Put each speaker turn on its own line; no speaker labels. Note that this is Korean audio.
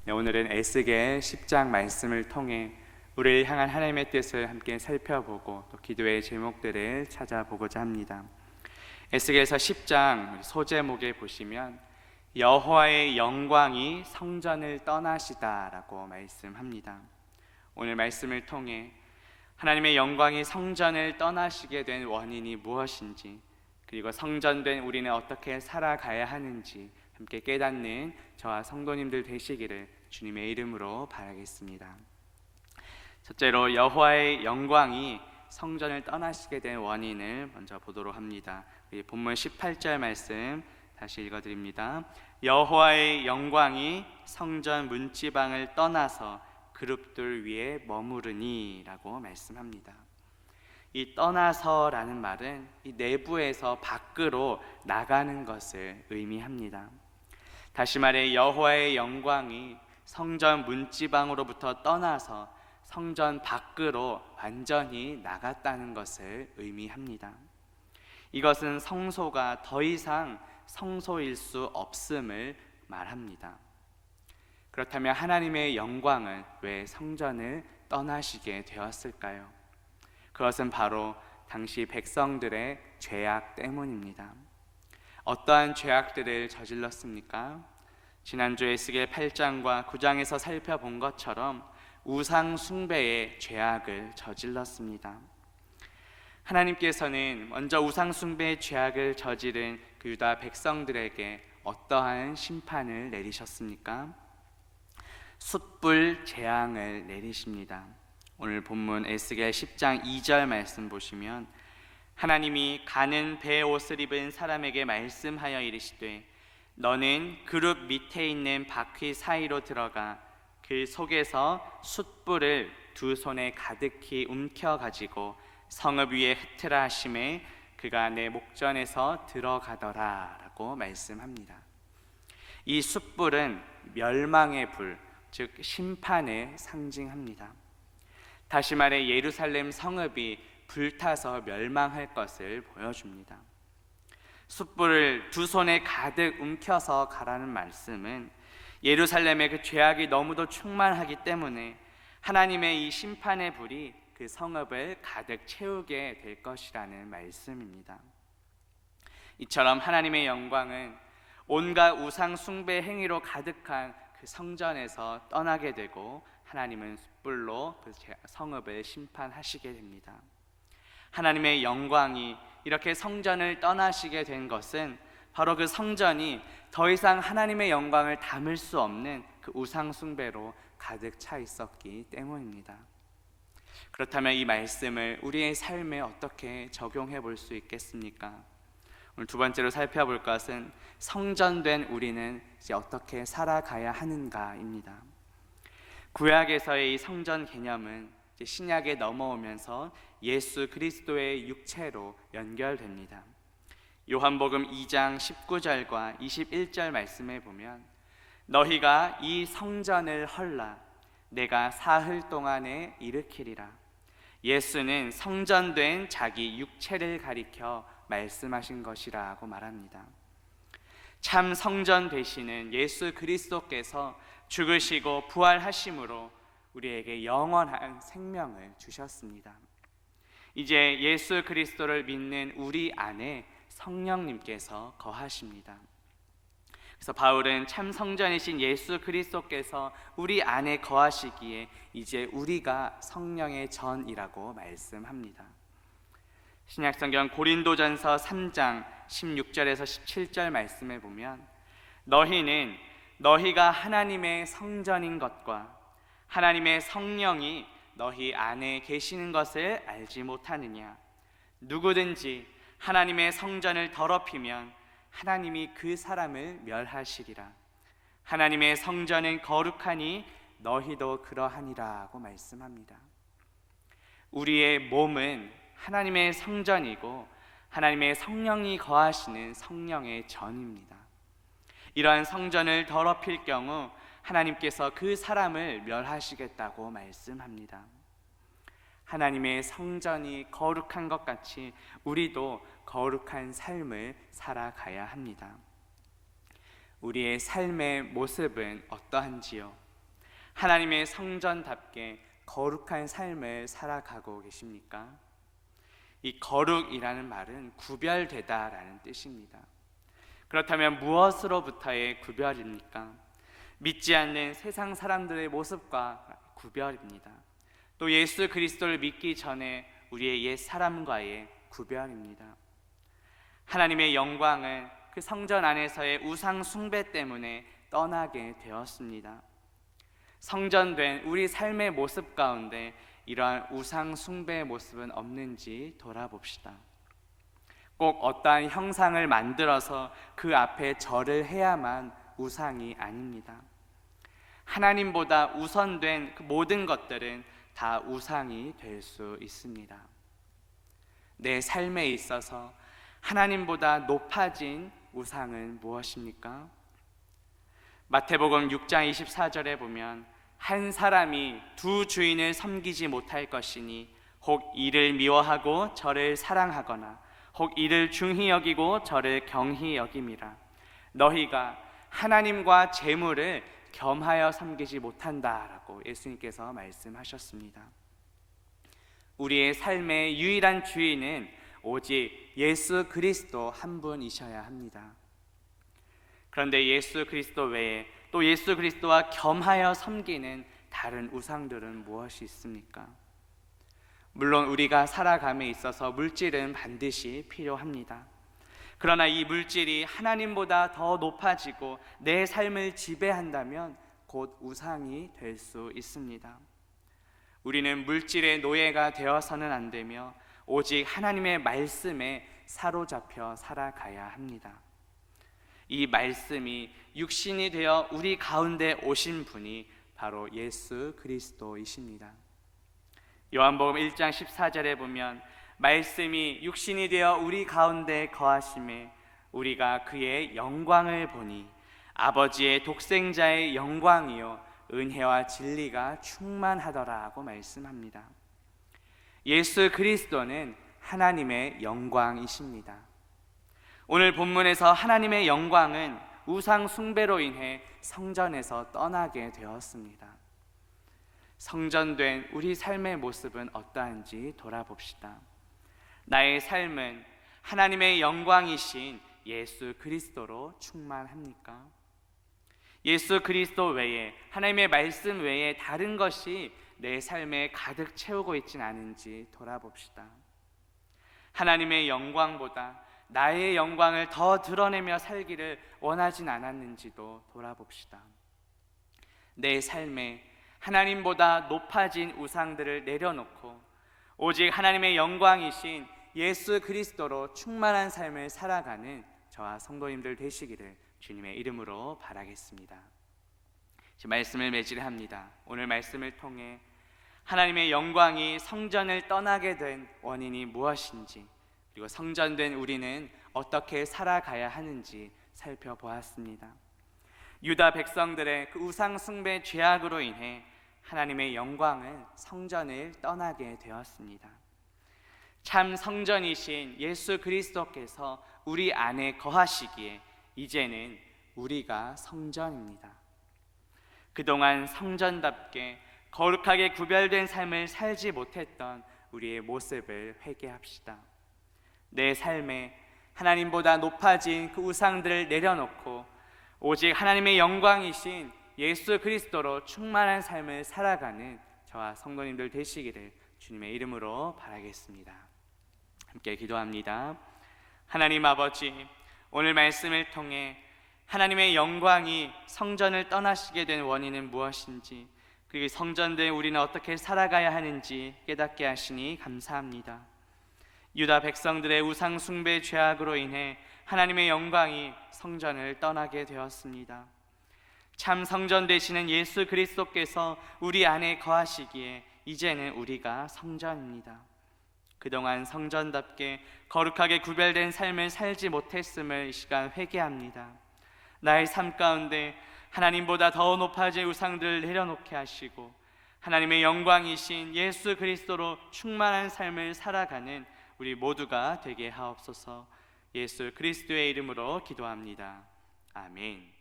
네, 오늘은 에스겔 10장 말씀을 통해 우리를 향한 하나님의 뜻을 함께 살펴보고 또 기도의 제목들을 찾아보고자 합니다. 에스겔서 10장 소제목에 보시면 여호와의 영광이 성전을 떠나시다라고 말씀합니다. 오늘 말씀을 통해 하나님의 영광이 성전을 떠나시게 된 원인이 무엇인지, 그리고 성전된 우리는 어떻게 살아가야 하는지 함께 깨닫는 저와 성도님들 되시기를 주님의 이름으로 바라겠습니다. 첫째로 여호와의 영광이 성전을 떠나시게 된 원인을 먼저 보도록 합니다. 본문 18절 말씀 다시 읽어드립니다. 여호와의 영광이 성전 문지방을 떠나서 그룹들 위에 머무르니 라고 말씀합니다. 이 떠나서라는 말은 이 내부에서 밖으로 나가는 것을 의미합니다. 다시 말해 여호와의 영광이 성전 문지방으로부터 떠나서 성전 밖으로 완전히 나갔다는 것을 의미합니다. 이것은 성소가 더 이상 성소일 수 없음을 말합니다. 그렇다면 하나님의 영광은 왜 성전을 떠나시게 되었을까요? 그것은 바로 당시 백성들의 죄악 때문입니다. 어떠한 죄악들을 저질렀습니까? 지난주 에스겔 8장과 9장에서 살펴본 것처럼 우상 숭배의 죄악을 저질렀습니다. 하나님께서는 먼저 우상 숭배의 죄악을 저지른 그 유다 백성들에게 어떠한 심판을 내리셨습니까? 숯불 재앙을 내리십니다. 오늘 본문 에스겔 10장 2절 말씀 보시면 하나님이 가는 배 옷을 입은 사람에게 말씀하여 이르시되 너는 그룹 밑에 있는 바퀴 사이로 들어가 그 속에서 숯불을 두 손에 가득히 움켜가지고 성읍 위에 흩으라 하심에 그가 내 목전에서 들어가더라 라고 말씀합니다. 이 숯불은 멸망의 불, 즉 심판을 상징합니다. 다시 말해 예루살렘 성읍이 불타서 멸망할 것을 보여줍니다. 숯불을 두 손에 가득 움켜서 가라는 말씀은 예루살렘의 그 죄악이 너무도 충만하기 때문에 하나님의 이 심판의 불이 그 성읍을 가득 채우게 될 것이라는 말씀입니다. 이처럼 하나님의 영광은 온갖 우상 숭배 행위로 가득한 그 성전에서 떠나게 되고 하나님은 숯불로 그 성읍을 심판하시게 됩니다. 하나님의 영광이 이렇게 성전을 떠나시게 된 것은 바로 그 성전이 더 이상 하나님의 영광을 담을 수 없는 그 우상 숭배로 가득 차 있었기 때문입니다. 그렇다면 이 말씀을 우리의 삶에 어떻게 적용해 볼 수 있겠습니까? 오늘 두 번째로 살펴볼 것은 성전된 우리는 이제 어떻게 살아가야 하는가입니다. 구약에서의 이 성전 개념은 이제 신약에 넘어오면서 예수 그리스도의 육체로 연결됩니다. 요한복음 2장 19절과 21절 말씀에 보면 너희가 이 성전을 헐라 내가 사흘 동안에 일으키리라. 예수는 성전된 자기 육체를 가리켜 말씀하신 것이라고 말합니다. 참 성전 되시는 예수 그리스도께서 죽으시고 부활하심으로 우리에게 영원한 생명을 주셨습니다. 이제 예수 그리스도를 믿는 우리 안에 성령님께서 거하십니다. 그래서 바울은 참 성전이신 예수 그리스도께서 우리 안에 거하시기에 이제 우리가 성령의 전이라고 말씀합니다. 신약성경 고린도전서 3장 16절에서 17절 말씀에 보면 너희는 너희가 하나님의 성전인 것과 하나님의 성령이 너희 안에 계시는 것을 알지 못하느냐. 누구든지 하나님의 성전을 더럽히면 하나님이 그 사람을 멸하시리라. 하나님의 성전은 거룩하니 너희도 그러하니라고 말씀합니다. 우리의 몸은 하나님의 성전이고 하나님의 성령이 거하시는 성령의 전입니다. 이러한 성전을 더럽힐 경우 하나님께서 그 사람을 멸하시겠다고 말씀합니다. 하나님의 성전이 거룩한 것 같이 우리도 거룩한 삶을 살아가야 합니다. 우리의 삶의 모습은 어떠한지요? 하나님의 성전답게 거룩한 삶을 살아가고 계십니까? 이 거룩이라는 말은 구별되다라는 뜻입니다. 그렇다면 무엇으로부터의 구별입니까? 믿지 않는 세상 사람들의 모습과 구별입니다. 또 예수 그리스도를 믿기 전에 우리의 옛 사람과의 구별입니다. 하나님의 영광은 그 성전 안에서의 우상 숭배 때문에 떠나게 되었습니다. 성전된 우리 삶의 모습 가운데 이러한 우상 숭배의 모습은 없는지 돌아봅시다. 꼭 어떠한 형상을 만들어서 그 앞에 절을 해야만 우상이 아닙니다. 하나님보다 우선된 그 모든 것들은 다 우상이 될 수 있습니다. 내 삶에 있어서 하나님보다 높아진 우상은 무엇입니까? 마태복음 6장 24절에 보면 한 사람이 두 주인을 섬기지 못할 것이니 혹 이를 미워하고 저를 사랑하거나 혹 이를 중히 여기고 저를 경히 여김이라. 너희가 하나님과 재물을 겸하여 섬기지 못한다라고 예수님께서 말씀하셨습니다. 우리의 삶의 유일한 주인은 오직 예수 그리스도 한 분이셔야 합니다. 그런데 예수 그리스도 외에 또 예수 그리스도와 겸하여 섬기는 다른 우상들은 무엇이 있습니까? 물론 우리가 살아감에 있어서 물질은 반드시 필요합니다. 그러나 이 물질이 하나님보다 더 높아지고 내 삶을 지배한다면 곧 우상이 될 수 있습니다. 우리는 물질의 노예가 되어서는 안 되며 오직 하나님의 말씀에 사로잡혀 살아가야 합니다. 이 말씀이 육신이 되어 우리 가운데 오신 분이 바로 예수 그리스도이십니다. 요한복음 1장 14절에 보면 말씀이 육신이 되어 우리 가운데 거하심에 우리가 그의 영광을 보니 아버지의 독생자의 영광이요 은혜와 진리가 충만하더라고 말씀합니다. 예수 그리스도는 하나님의 영광이십니다. 오늘 본문에서 하나님의 영광은 우상 숭배로 인해 성전에서 떠나게 되었습니다. 성전된 우리 삶의 모습은 어떠한지 돌아봅시다. 나의 삶은 하나님의 영광이신 예수 그리스도로 충만합니까? 예수 그리스도 외에, 하나님의 말씀 외에 다른 것이 내 삶에 가득 채우고 있진 않은지 돌아봅시다. 하나님의 영광보다 나의 영광을 더 드러내며 살기를 원하진 않았는지도 돌아봅시다. 내 삶에 하나님보다 높아진 우상들을 내려놓고 오직 하나님의 영광이신 예수 그리스도로 충만한 삶을 살아가는 저와 성도님들 되시기를 주님의 이름으로 바라겠습니다. 말씀을 매질합니다. 오늘 말씀을 통해 하나님의 영광이 성전을 떠나게 된 원인이 무엇인지, 그리고 성전된 우리는 어떻게 살아가야 하는지 살펴보았습니다. 유다 백성들의 그 우상 숭배 죄악으로 인해 하나님의 영광은 성전을 떠나게 되었습니다. 참 성전이신 예수 그리스도께서 우리 안에 거하시기에 이제는 우리가 성전입니다. 그동안 성전답게 거룩하게 구별된 삶을 살지 못했던 우리의 모습을 회개합시다. 내 삶에 하나님보다 높아진 그 우상들을 내려놓고 오직 하나님의 영광이신 예수 그리스도로 충만한 삶을 살아가는 저와 성도님들 되시기를 주님의 이름으로 바라겠습니다. 함께 기도합니다. 하나님 아버지, 오늘 말씀을 통해 하나님의 영광이 성전을 떠나시게 된 원인은 무엇인지, 그리고 성전된 우리는 어떻게 살아가야 하는지 깨닫게 하시니 감사합니다. 유다 백성들의 우상 숭배 죄악으로 인해 하나님의 영광이 성전을 떠나게 되었습니다. 참 성전 되시는 예수 그리스도께서 우리 안에 거하시기에 이제는 우리가 성전입니다. 그동안 성전답게 거룩하게 구별된 삶을 살지 못했음을 이 시간 회개합니다. 나의 삶 가운데 하나님보다 더 높아진 우상들을 내려놓게 하시고 하나님의 영광이신 예수 그리스도로 충만한 삶을 살아가는 우리 모두가 되게 하옵소서. 예수 그리스도의 이름으로 기도합니다. 아멘.